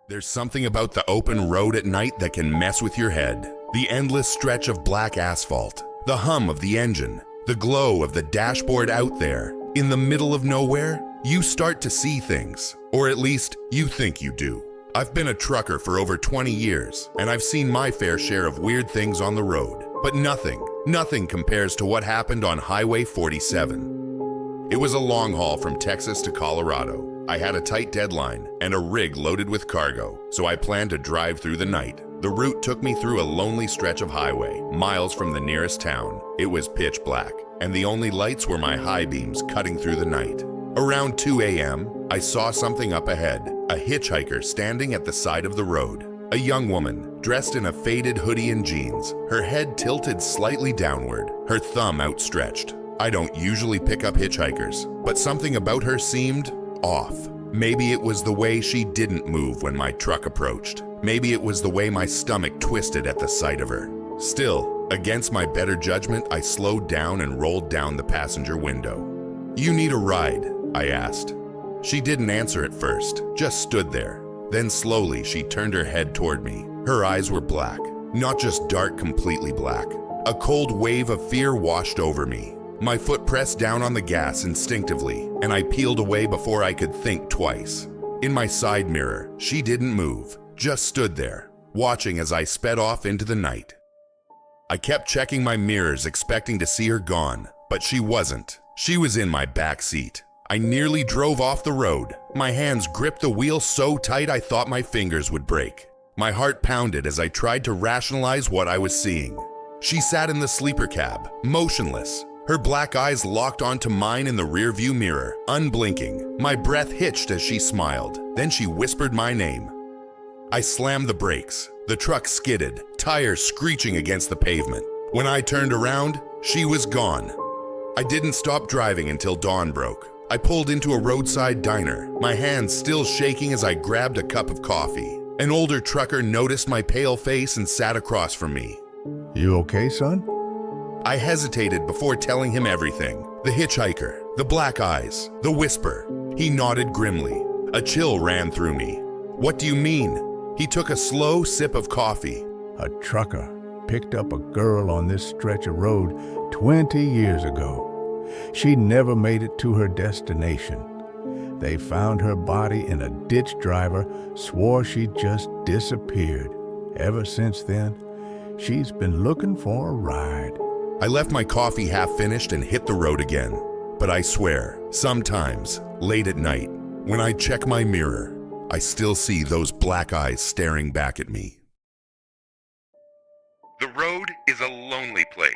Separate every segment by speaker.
Speaker 1: There's something about the open road at night that can mess with your head. The endless stretch of black asphalt, the hum of the engine, the glow of the dashboard out there. In the middle of nowhere, you start to see things, or at least you think you do. I've been a trucker for over 20 years, and I've seen my fair share of weird things on the road. But nothing compares to what happened on Highway 47. It was a long haul from Texas to Colorado. I had a tight deadline and a rig loaded with cargo, so I planned to drive through the night. The route took me through a lonely stretch of highway, miles from the nearest town. It was pitch black, and the only lights were my high beams cutting through the night. Around 2 a.m., I saw something up ahead, a hitchhiker standing at the side of the road. A young woman, dressed in a faded hoodie and jeans, her head tilted slightly downward, her thumb outstretched. I don't usually pick up hitchhikers, but something about her seemed off. Maybe it was the way she didn't move when my truck approached. Maybe it was the way my stomach twisted at the sight of her. Still, against my better judgment, I slowed down and rolled down the passenger window. "You need a ride?" I asked. She didn't answer at first, just stood there. Then slowly she turned her head toward me. Her eyes were black, not just dark, completely black. A cold wave of fear washed over me. My foot pressed down on the gas instinctively, and I peeled away before I could think twice. In my side mirror, she didn't move, just stood there, watching as I sped off into the night. I kept checking my mirrors, expecting to see her gone, but she wasn't. She was in my back seat. I nearly drove off the road. My hands gripped the wheel so tight I thought my fingers would break. My heart pounded as I tried to rationalize what I was seeing. She sat in the sleeper cab, motionless, her black eyes locked onto mine in the rearview mirror, unblinking. My breath hitched as she smiled. Then she whispered my name. I slammed the brakes. The truck skidded, tires screeching against the pavement. When I turned around, she was gone. I didn't stop driving until dawn broke. I pulled into a roadside diner, my hands still shaking as I grabbed a cup of coffee. An older trucker noticed my pale face and sat across from me.
Speaker 2: "You okay, son?"
Speaker 1: I hesitated before telling him everything. The hitchhiker, the black eyes, the whisper. He nodded grimly. A chill ran through me. "What do you mean?" He took a slow sip of coffee.
Speaker 2: "A trucker picked up a girl on this stretch of road 20 years ago. She never made it to her destination. They found her body in a ditch. Driver swore she just disappeared. Ever since then, she's been looking for a ride."
Speaker 1: I left my coffee half finished and hit the road again. But I swear, sometimes, late at night, when I check my mirror, I still see those black eyes staring back at me. The road is a lonely place.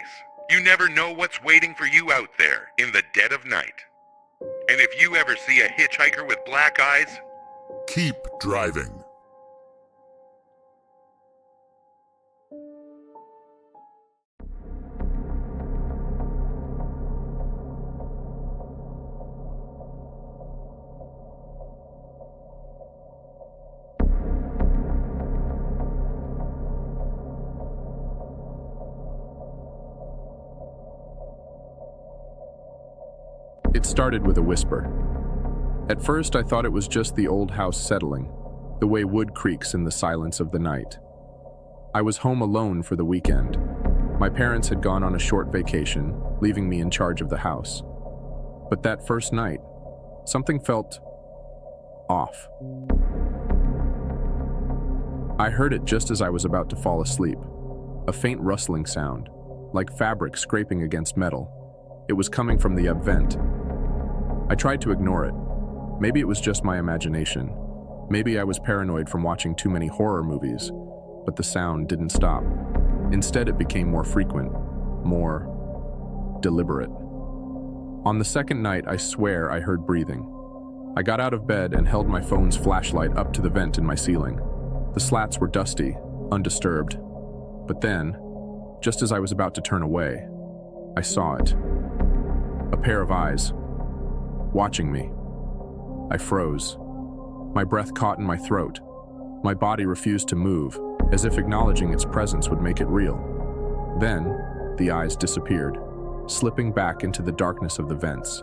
Speaker 1: You never know what's waiting for you out there in the dead of night. And if you ever see a hitchhiker with black eyes, keep driving.
Speaker 3: It started with a whisper. At first, I thought it was just the old house settling, the way wood creaks in the silence of the night. I was home alone for the weekend. My parents had gone on a short vacation, leaving me in charge of the house. But that first night, something felt off. I heard it just as I was about to fall asleep, a faint rustling sound, like fabric scraping against metal. It was coming from the vent. I tried to ignore it. Maybe it was just my imagination. Maybe I was paranoid from watching too many horror movies, but the sound didn't stop. Instead, it became more frequent, more deliberate. On the second night, I swear I heard breathing. I got out of bed and held my phone's flashlight up to the vent in my ceiling. The slats were dusty, undisturbed. But then, just as I was about to turn away, I saw it. A pair of eyes, watching me. I froze. My breath caught in my throat. My body refused to move, as if acknowledging its presence would make it real. Then, the eyes disappeared, slipping back into the darkness of the vents.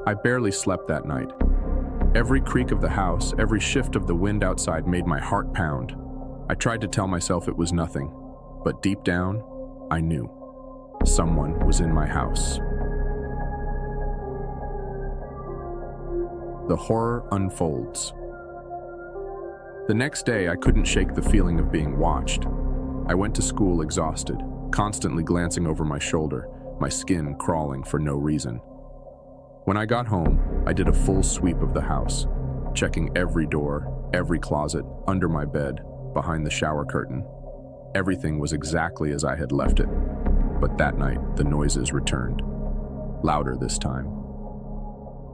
Speaker 3: I barely slept that night. Every creak of the house, every shift of the wind outside made my heart pound. I tried to tell myself it was nothing, but deep down, I knew. Someone was in my house. The horror unfolds. The next day, I couldn't shake the feeling of being watched. I went to school exhausted, constantly glancing over my shoulder, my skin crawling for no reason. When I got home, I did a full sweep of the house, checking every door, every closet, under my bed, behind the shower curtain. Everything was exactly as I had left it. But that night, the noises returned. Louder this time.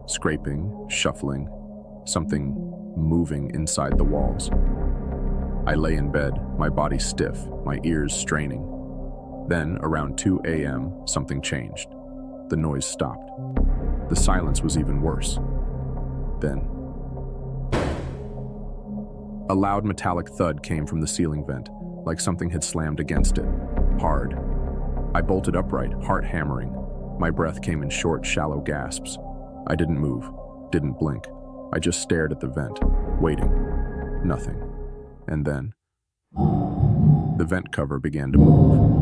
Speaker 3: Scraping, shuffling, something moving inside the walls. I lay in bed, my body stiff, my ears straining. Then, around 2 a.m., something changed. The noise stopped. The silence was even worse. Then, a loud metallic thud came from the ceiling vent, like something had slammed against it, hard. I bolted upright, heart hammering. My breath came in short, shallow gasps. I didn't move, didn't blink. I just stared at the vent, waiting. Nothing. And then, the vent cover began to move.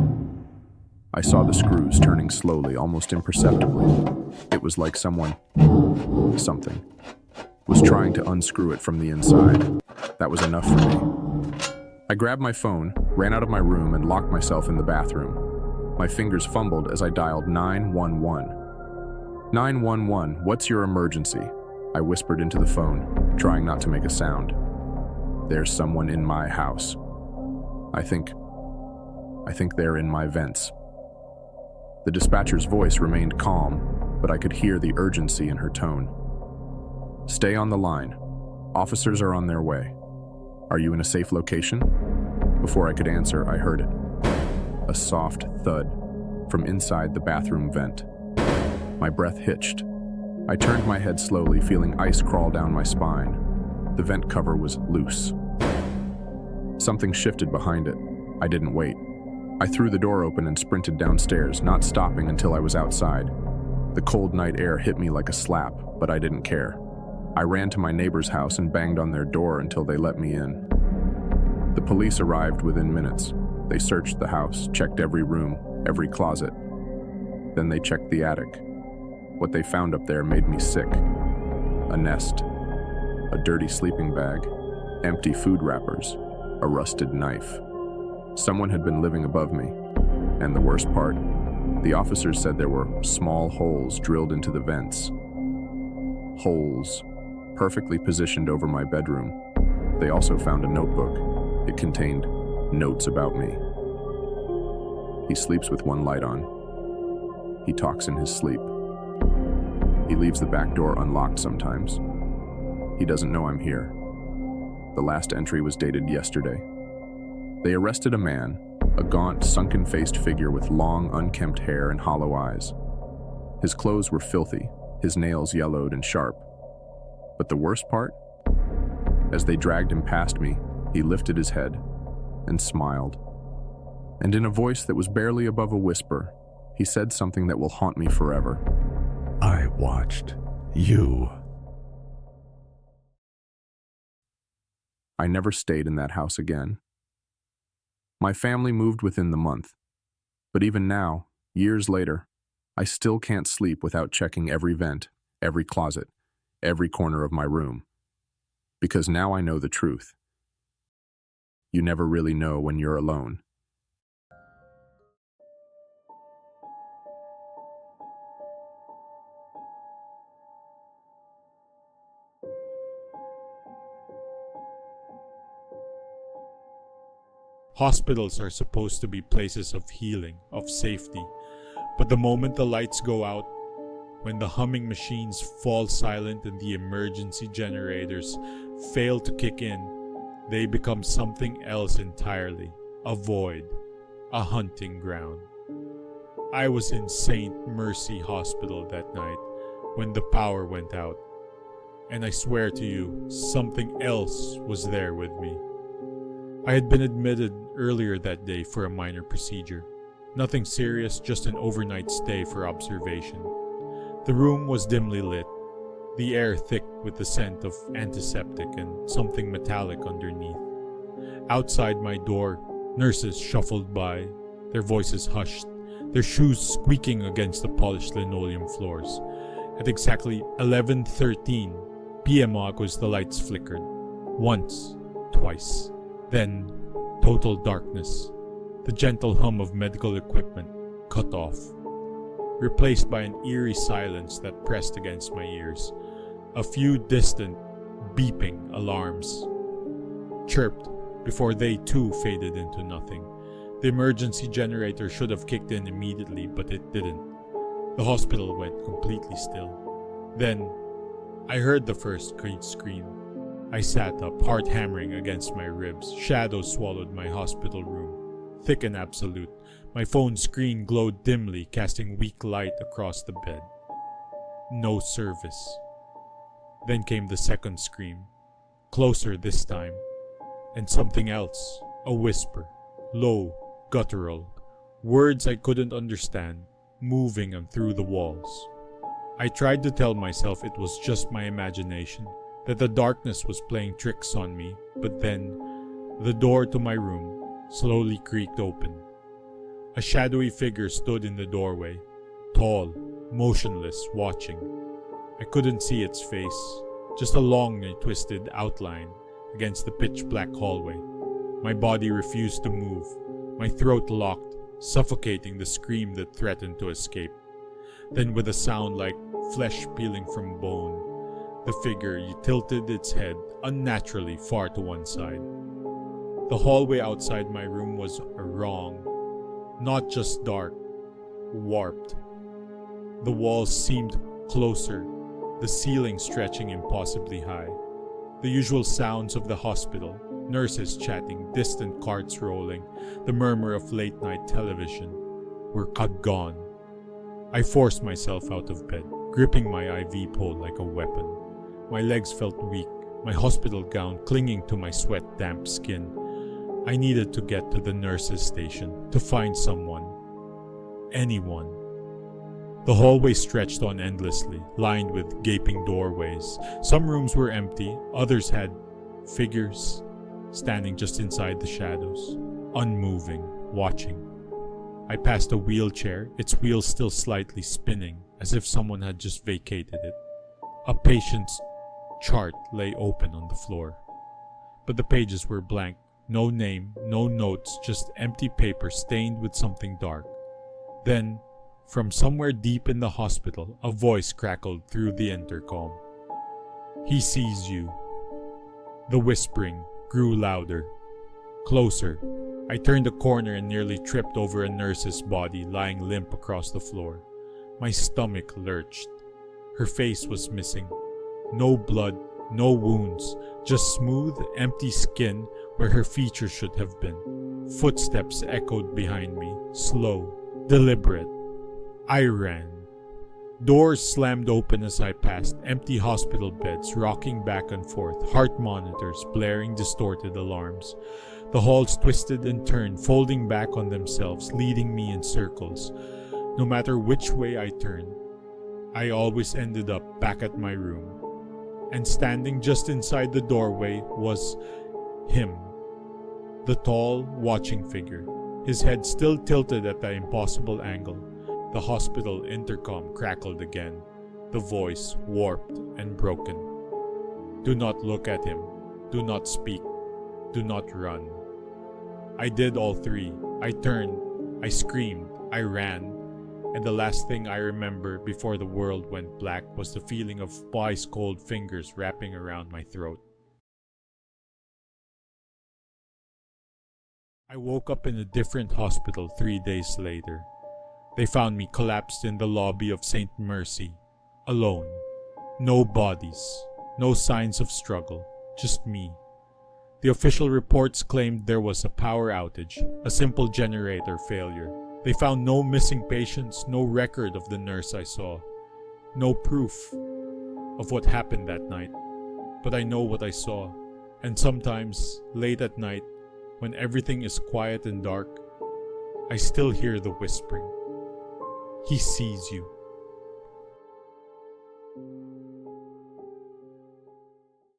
Speaker 3: I saw the screws turning slowly, almost imperceptibly. It was like something, was trying to unscrew it from the inside. That was enough for me. I grabbed my phone, ran out of my room, and locked myself in the bathroom. My fingers fumbled as I dialed 911. 911, what's your emergency? I whispered into the phone, trying not to make a sound. There's someone in my house. I think they're in my vents. The dispatcher's voice remained calm, but I could hear the urgency in her tone. Stay on the line. Officers are on their way. Are you in a safe location? Before I could answer, I heard it. A soft thud from inside the bathroom vent. My breath hitched. I turned my head slowly, feeling ice crawl down my spine. The vent cover was loose. Something shifted behind it. I didn't wait. I threw the door open and sprinted downstairs, not stopping until I was outside. The cold night air hit me like a slap, but I didn't care. I ran to my neighbor's house and banged on their door until they let me in. The police arrived within minutes. They searched the house, checked every room, every closet. Then they checked the attic. What they found up there made me sick. A nest, a dirty sleeping bag, empty food wrappers, a rusted knife. Someone had been living above me. And the worst part, the officers said there were small holes drilled into the vents. Holes, perfectly positioned over my bedroom. They also found a notebook. It contained notes about me. He sleeps with one light on. He talks in his sleep. He leaves the back door unlocked sometimes. He doesn't know I'm here. The last entry was dated yesterday. They arrested a man, a gaunt, sunken-faced figure with long, unkempt hair and hollow eyes. His clothes were filthy, his nails yellowed and sharp. But the worst part? As they dragged him past me, he lifted his head and smiled. And in a voice that was barely above a whisper, he said something that will haunt me forever.
Speaker 2: I watched you.
Speaker 3: I never stayed in that house again. My family moved within the month. But even now, years later, I still can't sleep without checking every vent, every closet, every corner of my room. Because now I know the truth. You never really know when you're alone.
Speaker 4: Hospitals are supposed to be places of healing, of safety. But the moment the lights go out, when the humming machines fall silent and the emergency generators fail to kick in, they become something else entirely. A void, a hunting ground. I was in St. Mercy Hospital that night when the power went out. And I swear to you, something else was there with me. I had been admitted earlier that day for a minor procedure. Nothing serious, just an overnight stay for observation. The room was dimly lit. the air thick with the scent of antiseptic and something metallic underneath. Outside my door, nurses shuffled by, their voices hushed, their shoes squeaking against the polished linoleum floors. At exactly 11:13 p.m. the lights flickered. Once, twice. Then, total darkness. The gentle hum of medical equipment cut off, replaced by an eerie silence that pressed against my ears. A few distant, beeping alarms chirped before they too faded into nothing. The emergency generator should have kicked in immediately, but it didn't. The hospital went completely still. Then, I heard the first scream. I sat up, heart hammering against my ribs. Shadows swallowed my hospital room, thick and absolute. My phone screen glowed dimly, casting weak light across the bed. No service. Then came the second scream, closer this time, and something else, a whisper, low, guttural, words I couldn't understand, moving and through the walls. I tried to tell myself it was just my imagination, that the darkness was playing tricks on me, but then the door to my room slowly creaked open. A shadowy figure stood in the doorway, tall, motionless, watching. I couldn't see its face, just a long and twisted outline against the pitch-black hallway. My body refused to move, my throat locked, suffocating the scream that threatened to escape. Then with a sound like flesh peeling from bone, the figure tilted its head unnaturally far to one side. The hallway outside my room was wrong, not just dark, warped. The walls seemed closer, the ceiling stretching impossibly high. The usual sounds of the hospital, nurses chatting, distant carts rolling, the murmur of late-night television, were gone. I forced myself out of bed, gripping my IV pole like a weapon. My legs felt weak, my hospital gown clinging to my sweat-damp skin. I needed to get to the nurses' station, to find someone. Anyone. The hallway stretched on endlessly, lined with gaping doorways. Some rooms were empty, others had figures standing just inside the shadows, unmoving, watching. I passed a wheelchair, its wheels still slightly spinning, as if someone had just vacated it. A patient's chart lay open on the floor, but the pages were blank. No name, no notes, just empty paper stained with something dark. Then, from somewhere deep in the hospital, a voice crackled through the intercom. "He sees you." The whispering grew louder, closer. I turned a corner and nearly tripped over a nurse's body lying limp across the floor. My stomach lurched. Her face was missing. No blood, no wounds, just smooth, empty skin where her features should have been. Footsteps echoed behind me, slow, deliberate. I ran. Doors slammed open as I passed, empty hospital beds rocking back and forth, heart monitors blaring distorted alarms. The halls twisted and turned, folding back on themselves, leading me in circles. No matter which way I turned, I always ended up back at my room. And standing just inside the doorway was him. The tall, watching figure, his head still tilted at the impossible angle. The hospital intercom crackled again, the voice warped and broken. "Do not look at him. Do not speak. Do not run." I did all three. I turned, I screamed, I ran, and the last thing I remember before the world went black was the feeling of ice-cold fingers wrapping around my throat. I woke up in a different hospital 3 days later. They found me collapsed in the lobby of St. Mercy, alone. No bodies, no signs of struggle, just me. The official reports claimed there was a power outage, a simple generator failure. They found no missing patients, no record of the nurse I saw, no proof of what happened that night. But I know what I saw, and sometimes, late at night, when everything is quiet and dark, I still hear the whispering. He sees you.